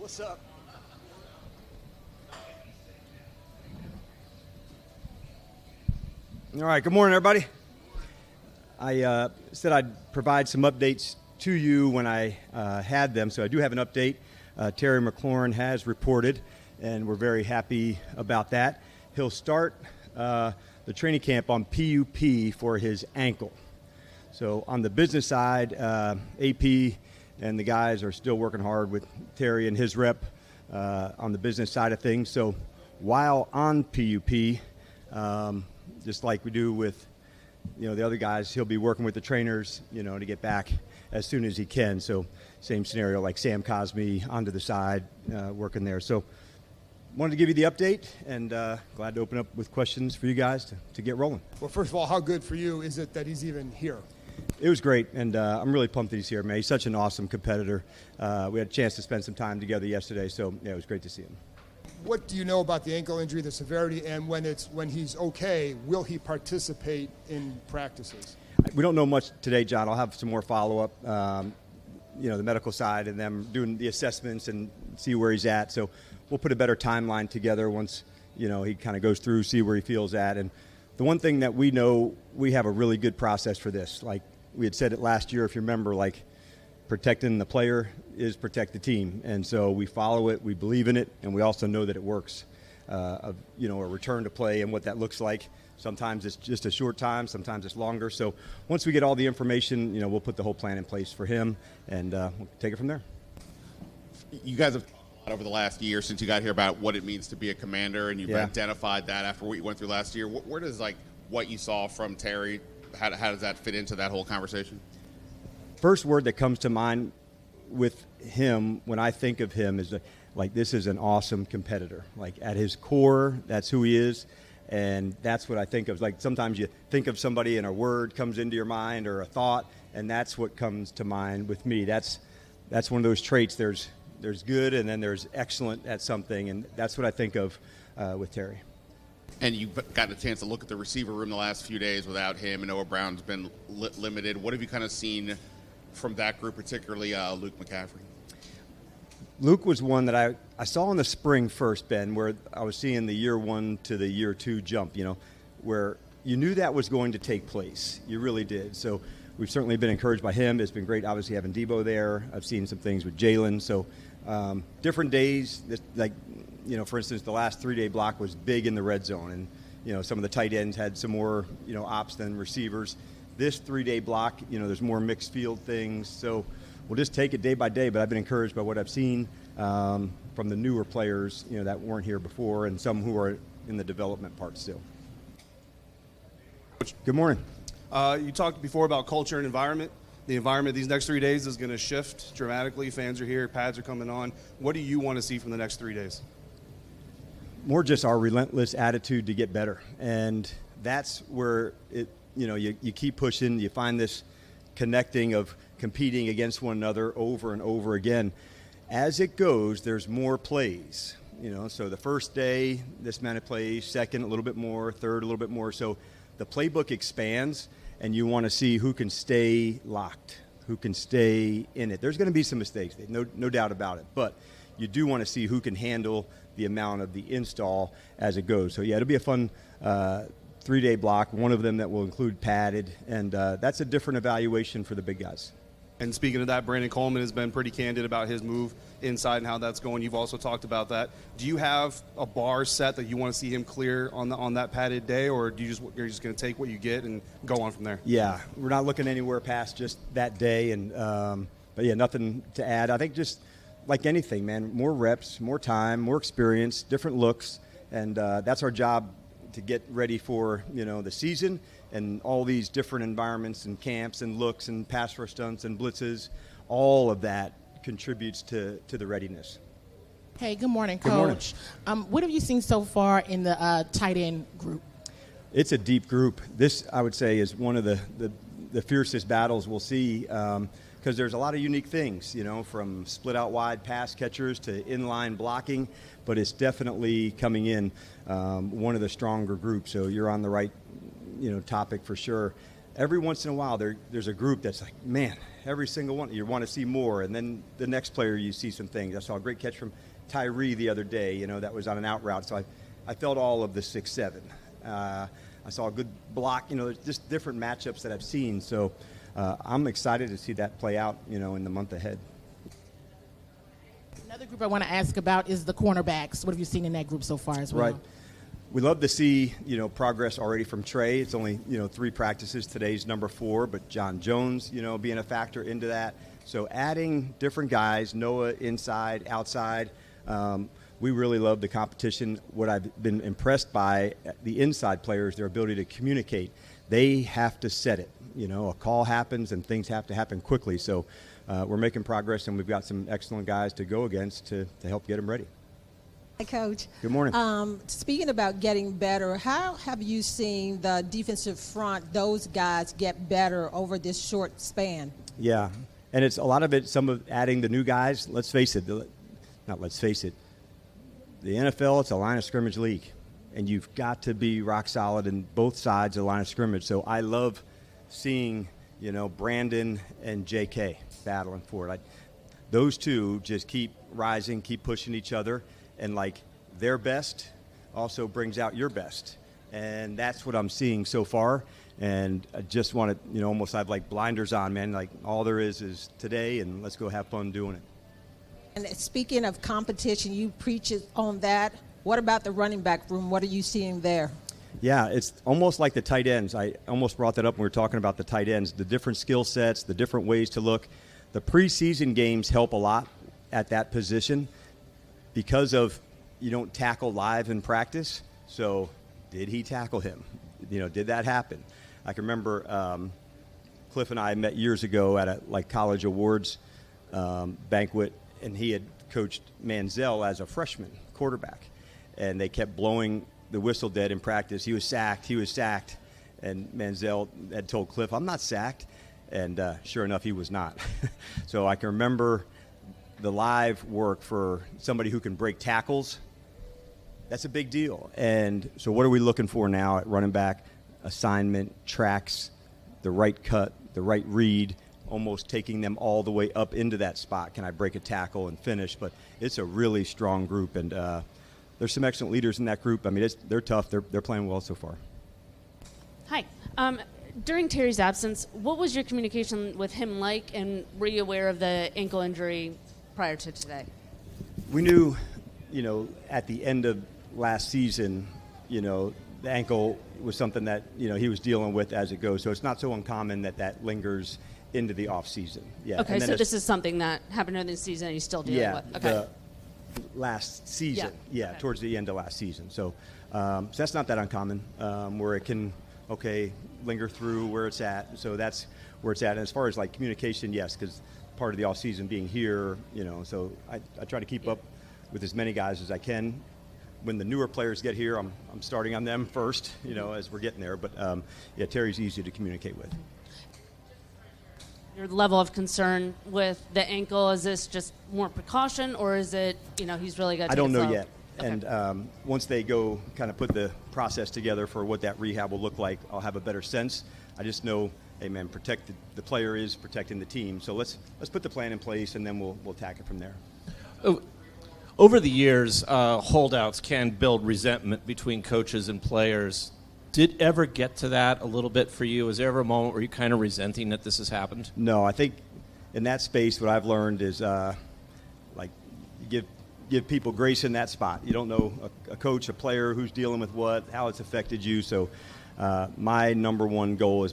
What's up? All right, good morning, everybody. I said I'd provide some updates to you when I had them, so I do have an update. Terry McLaurin has reported, and we're very happy about that. He'll start the training camp on PUP for his ankle. So on the business side, AP and the guys are still working hard with Terry and his rep on the business side of things. So while on PUP, just like we do with the other guys, he'll be working with the trainers, to get back as soon as he can. So same scenario like Sam Cosme onto the side, working there. So wanted to give you the update, and glad to open up with questions for you guys to get rolling. Well, first of all, how good for you is it that he's even here? It was great, and I'm really pumped that he's here, man. He's such an awesome competitor. We had a chance to spend some time together yesterday, so yeah, it was great to see him. What do you know about the ankle injury, the severity, and when he's okay, will he participate in practices? We don't know much today, John. I'll have some more follow-up, the medical side and them doing the assessments and see where he's at. So we'll put a better timeline together once, he kind of goes through, see where he feels at. And the one thing that we know, we have a really good process for this. Like we had said it last year, if you remember, like protecting the player is protect the team. And so we follow it, we believe in it, and we also know that it works. A return to play and what that looks like. Sometimes it's just a short time, sometimes it's longer. So once we get all the information, we'll put the whole plan in place for him, and we'll take it from there. You guys have talked over the last year since you got here about what it means to be a commander, and you've identified that after what you went through last year. Where does what you saw from Terry, how does that fit into that whole conversation? First word that comes to mind with him when I think of him is this is an awesome competitor. Like at his core, that's who he is, and that's what I think of. Like sometimes you think of somebody and a word comes into your mind or a thought, and that's what comes to mind with me. That's one of those traits. There's good, and then there's excellent at something, and that's what I think of with Terry. And you've gotten a chance to look at the receiver room the last few days without him, and Noah Brown's been limited. What have you kind of seen from that group, particularly Luke McCaffrey? Luke was one that I saw in the spring first, Ben, where I was seeing the year 1 to the year 2 jump, where you knew that was going to take place. You really did. So we've certainly been encouraged by him. It's been great, obviously, having Debo there. I've seen some things with Jalen. So different days, for instance, the last 3-day block was big in the red zone. And, some of the tight ends had some more, ops than receivers. This 3-day block, there's more mixed field things. So we'll just take it day by day. But I've been encouraged by what I've seen from the newer players, that weren't here before, and some who are in the development part still. Good morning. You talked before about culture and environment. The environment these next 3 days is going to shift dramatically. Fans are here. Pads are coming on. What do you want to see from the next 3 days? More just our relentless attitude to get better. And that's where you keep pushing. You find this connecting of competing against one another over and over again. As it goes, there's more plays. So the first day, this amount of plays, second, a little bit more, third, a little bit more. So the playbook expands, and you want to see who can stay locked, who can stay in it. There's going to be some mistakes, no doubt about it. But you do want to see who can handle the amount of the install as it goes. So, yeah, it'll be a fun 3-day block, one of them that will include padded, and that's a different evaluation for the big guys. And speaking of that, Brandon Coleman has been pretty candid about his move inside and how that's going. You've also talked about that. Do you have a bar set that you want to see him clear on that padded day, or you're just going to take what you get and go on from there? Yeah, we're not looking anywhere past just that day, and but yeah, nothing to add. I think just like anything, man, more reps, more time, more experience, different looks, and that's our job to get ready for the season and all these different environments and camps and looks and pass rush stunts and blitzes. All of that contributes to the readiness. Hey, good morning, Good morning. Coach. What have you seen so far in the tight end group? It's a deep group. This, I would say, is one of the fiercest battles we'll see because there's a lot of unique things, from split out wide pass catchers to inline blocking, but it's definitely coming in one of the stronger groups. So you're on the right topic for sure. every once in a while there's a group that's like, man, every single one, you want to see more. And then the next player, you see some things. I saw a great catch from Tyree the other day, that was on an out route. So I felt all of the 6-7. I saw a good block, there's just different matchups that I've seen. So I'm excited to see that play out, in the month ahead. Another group I want to ask about is the cornerbacks. What have you seen in that group so far as well? Right. We love to see, progress already from Trey. It's only, 3 practices. Today's number 4, but John Jones, being a factor into that. So adding different guys, Noah inside, outside. We really love the competition. What I've been impressed by, the inside players, their ability to communicate. They have to set it. A call happens and things have to happen quickly. So we're making progress, and we've got some excellent guys to go against to help get them ready. Hi, Coach. Good morning. Speaking about getting better, how have you seen the defensive front, those guys, get better over this short span? Yeah, and it's a lot of it, some of adding the new guys. Let's face it, the NFL, it's a line of scrimmage league, and you've got to be rock solid in both sides of the line of scrimmage. So I love seeing, Brandon and J.K. battling for it. Those two just keep rising, keep pushing each other, and their best also brings out your best. And that's what I'm seeing so far. And I just want to, almost have blinders on, man. All there is today, and let's go have fun doing it. And speaking of competition, you preach on that. What about the running back room? What are you seeing there? Yeah, it's almost like the tight ends. I almost brought that up when we were talking about the tight ends, the different skill sets, the different ways to look. The preseason games help a lot at that position because of you don't tackle live in practice. So did he tackle him? Did that happen? I can remember Cliff and I met years ago at a college awards banquet, and he had coached Manziel as a freshman quarterback, and they kept blowing the whistle dead in practice. He was sacked, and Manziel had told Cliff, I'm not sacked, and sure enough, he was not. So I can remember the live work for somebody who can break tackles. That's a big deal. And so what are we looking for now at running back? Assignment, tracks, the right cut, the right read, almost taking them all the way up into that spot. Can I break a tackle and finish? But it's a really strong group, and there's some excellent leaders in that group. I mean, they're tough. They're playing well so far. Hi. During Terry's absence, what was your communication with him like, and were you aware of the ankle injury prior to today? We knew, at the end of last season, the ankle was something that, he was dealing with as it goes. So it's not so uncommon that lingers into the off season. Yeah. Okay, so this is something that happened during the season and you're still dealing with? Okay. The last season. Yeah, okay. Towards the end of last season. So, so that's not that uncommon, where it can, linger through where it's at. So that's where it's at. And as far as communication, yes, because part of the off season being here, so I try to keep up with as many guys as I can. When the newer players get here, I'm starting on them first, as we're getting there. But Terry's easy to communicate with. Your level of concern with the ankle, is this just more precaution, or is it, he's really got to I don't know slow? yet. Okay. And once they go kind of put the process together for what that rehab will look like, I'll have a better sense. I just know, hey, man, protect the player is protecting the team. So let's put the plan in place, and then we'll attack it from there. Over the years, holdouts can build resentment between coaches and players. Did it ever get to that a little bit for you? Was there ever a moment where you're kind of resenting that this has happened? No, I think in that space what I've learned is give people grace in that spot. You don't know a coach, a player, who's dealing with what, how it's affected you. So my number one goal is,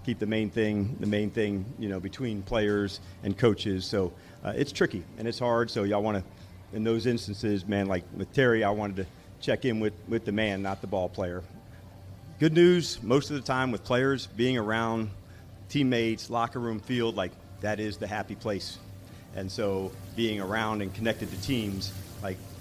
keep the main thing, between players and coaches. So it's tricky and it's hard. So y'all want to, in those instances, man, like with Terry, I wanted to check in with the man, not the ball player. Good news, most of the time with players, being around teammates, locker room, field, that is the happy place. And so being around and connected to teams,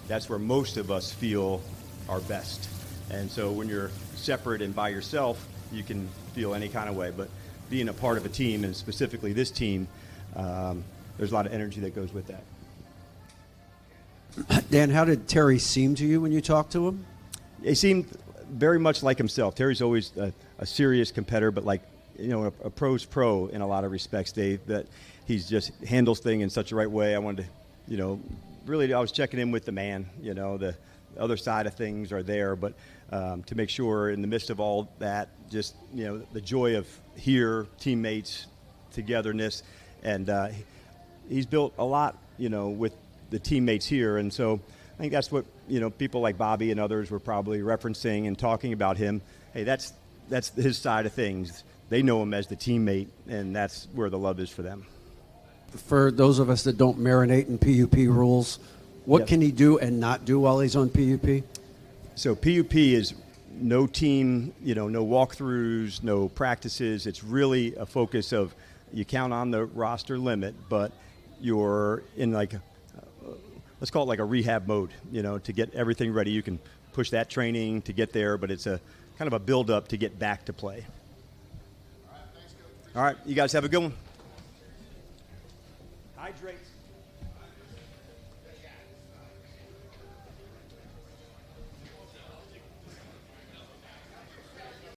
that's where most of us feel our best. And so when you're separate and by yourself, you can feel any kind of way. But being a part of a team, and specifically this team, there's a lot of energy that goes with that. Dan, how did Terry seem to you when you talked to him? He seemed very much like himself. Terry's always a serious competitor, but a pro's pro in a lot of respects, Dave, that he's just handles things in such a right way. I wanted to, really, I was checking in with the man, the other side of things are there, but to make sure in the midst of all that, just, the joy of here, teammates, togetherness, and he's built a lot, with the teammates here, and so I think that's what, people like Bobby and others were probably referencing and talking about him. Hey, that's his side of things. They know him as the teammate, and that's where the love is for them. For those of us that don't marinate in PUP rules, what Yes. can he do and not do while he's on PUP? So PUP is no team, no walkthroughs, no practices. It's really a focus of you count on the roster limit, but you're in let's call it like a rehab mode, to get everything ready. You can push that training to get there, but it's a kind of a build-up to get back to play. All right, you guys have a good one. Hydrate.